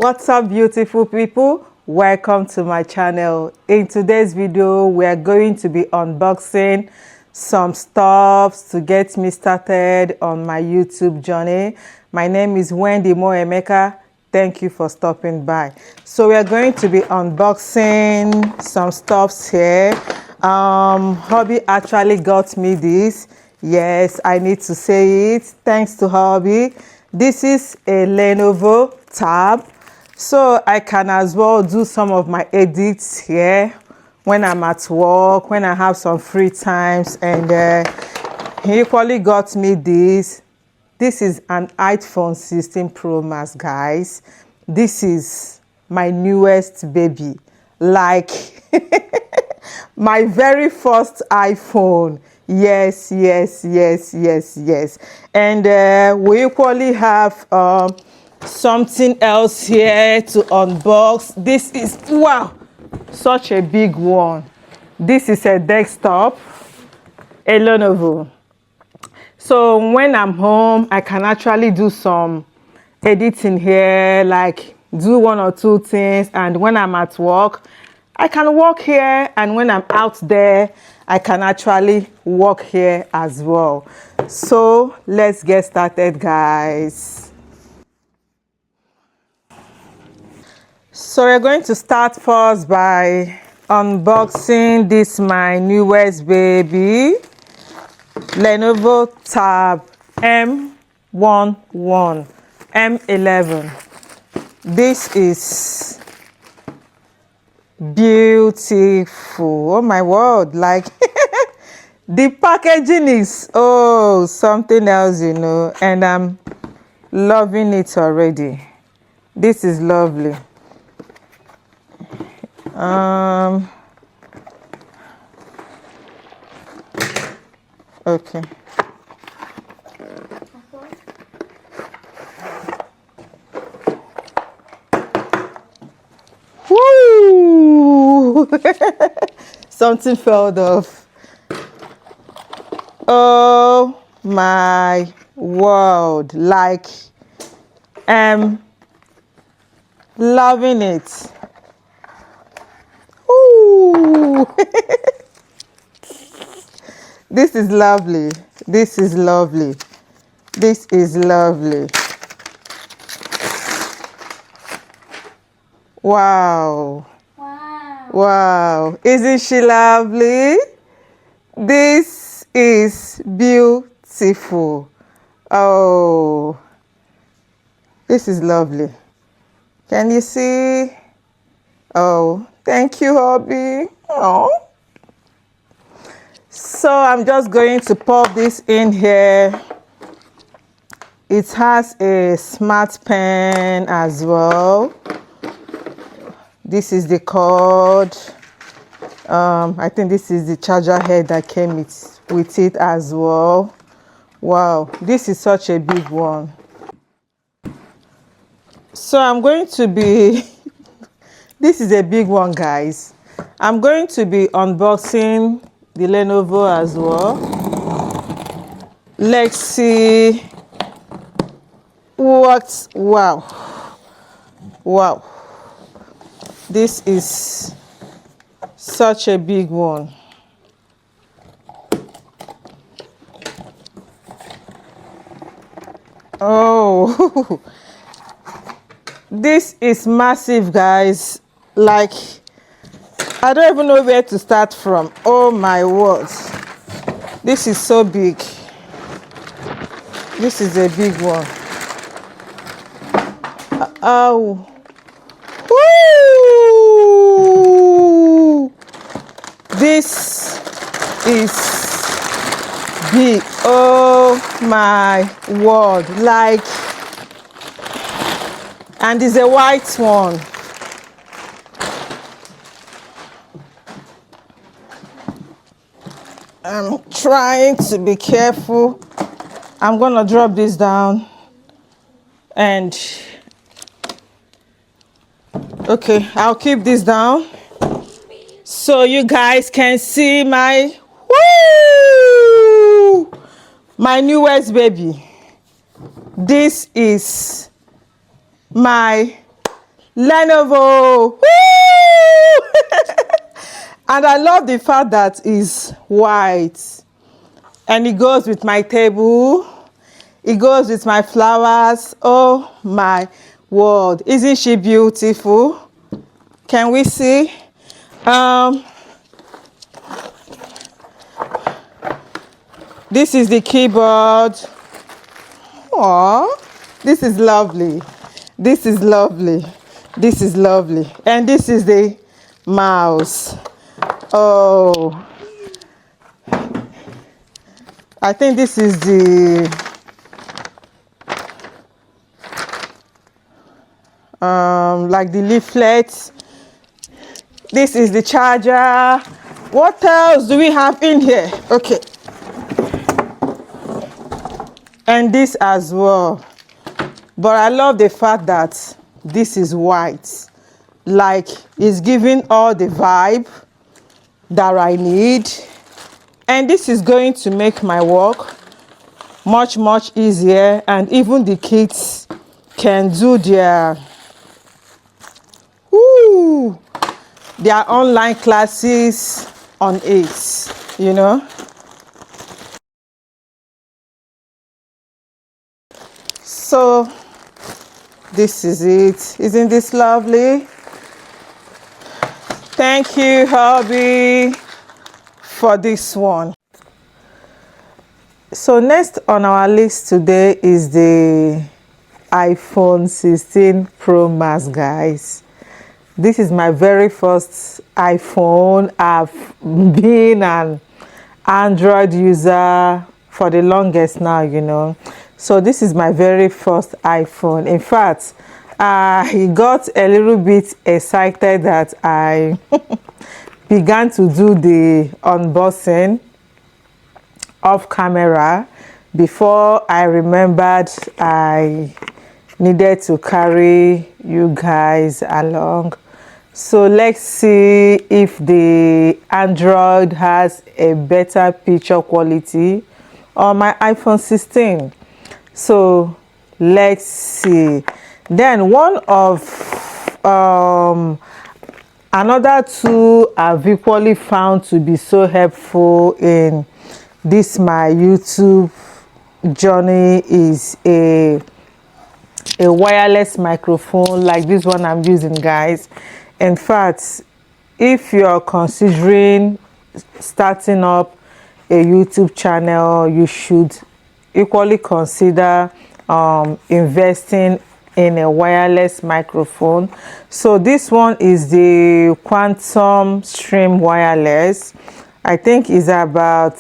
What's up, beautiful people? Welcome to my channel. In today's video we are going to be unboxing some stuff to get me started on my YouTube journey. My name is Wendy Moemeka. Thank you for stopping by. So we are going to be unboxing some stuffs here. Hubby actually got me this. Yes, I need to say it. Thanks to Hubby. This is a Lenovo tab, so I can as well do some of my edits here when I'm at work, when I have some free times. And he equally got me this. This is an iPhone 16 Pro Max, guys. This is my newest baby, like my very first iPhone. Yes. And we equally have something else here to unbox. This is, wow, such a big one. This is a desktop, a Lenovo. So when I'm home, I can actually do some editing here, like do one or two things. And when I'm at work, I can work here, and when I'm out there, I can actually work here as well. So let's get started, guys. So we're going to start first by unboxing this, my newest baby, Lenovo Tab M11, M11. This is beautiful. Oh my word, like the packaging is something else, you know, and I'm loving it already. This is lovely. Okay. Woo! Something fell off. Oh my word, like I'm loving it. Ooh. This is lovely. This is lovely. This is lovely. Wow. Wow. Isn't she lovely? This is beautiful. Oh, this is lovely. Can you see? Oh, thank you, hubby. Oh. So I'm just going to pop this in here. It has a smart pen as well. This is the cord. I think this is the charger head that came with it as well. Wow, this is such a big one. So I'm going to be this is a big one, guys. I'm going to be unboxing the Lenovo as well. Let's see what. Wow, this is such a big one. Oh, this is massive, guys. Like, I don't even know where to start from. Oh my word, this is so big. This is a big one. Oh, woo! This is big. Oh my word, like, and it's a white one. I'm trying to be careful. I'm gonna drop this down, and okay, I'll keep this down so you guys can see my newest baby. This is my Lenovo. Woo! And I love the fact that it's white. And it goes with my table. It goes with my flowers. Oh my word. Isn't she beautiful? Can we see? This is the keyboard. Oh, this is lovely. This is lovely. This is lovely. And this is the mouse. Oh, I think this is the like the leaflet. This is the charger. What else do we have in here? Okay. And this as well. But I love the fact that this is white. Like it's giving all the vibe that I need. And this is going to make my work much easier, and even the kids can do their online classes on it, you know. So this is it. Isn't this lovely? Thank you, hubby, for this one. So next on our list today is the iPhone 16 Pro Max, guys. This is my very first iPhone. I've been an Android user for the longest now, you know. So this is my very first iPhone. In fact, I got a little bit excited that I began to do the unboxing off camera before I remembered I needed to carry you guys along. So let's see if the Android has a better picture quality on my iPhone 16. So let's see. Then one of another two I've equally found to be so helpful in this my YouTube journey is a wireless microphone like this one I'm using, guys. In fact, if you're considering starting up a YouTube channel, you should equally consider investing in a wireless microphone. So this one is the Quantum Stream Wireless. I think is about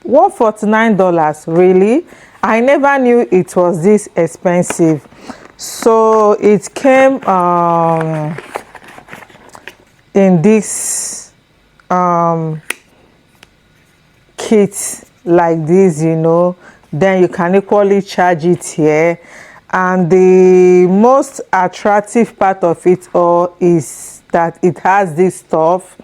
$149. Really, I never knew it was this expensive. So it came in this kit like this, you know. Then you can equally charge it here, and the most attractive part of it all is that it has this stuff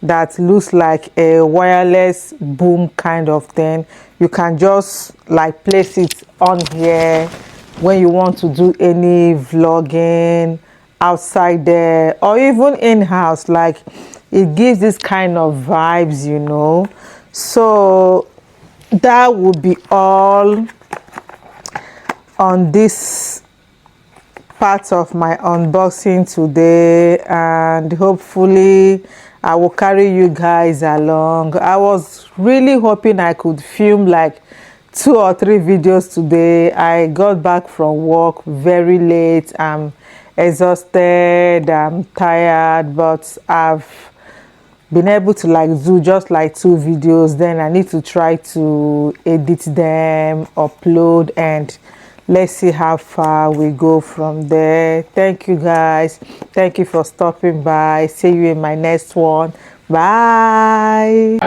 that looks like a wireless boom kind of thing. You can just like place it on here when you want to do any vlogging outside there or even in-house. Like it gives this kind of vibes, you know. So that would be all on this part of my unboxing today, and hopefully I will carry you guys along. I was really hoping I could film like 2 or 3 videos today. I got back from work very late. I'm exhausted, I'm tired, but I've been able to like do just like 2 videos. Then I need to try to edit them, upload, and let's see how far we go from there. Thank you guys. Thank you for stopping by. See you in my next one. Bye.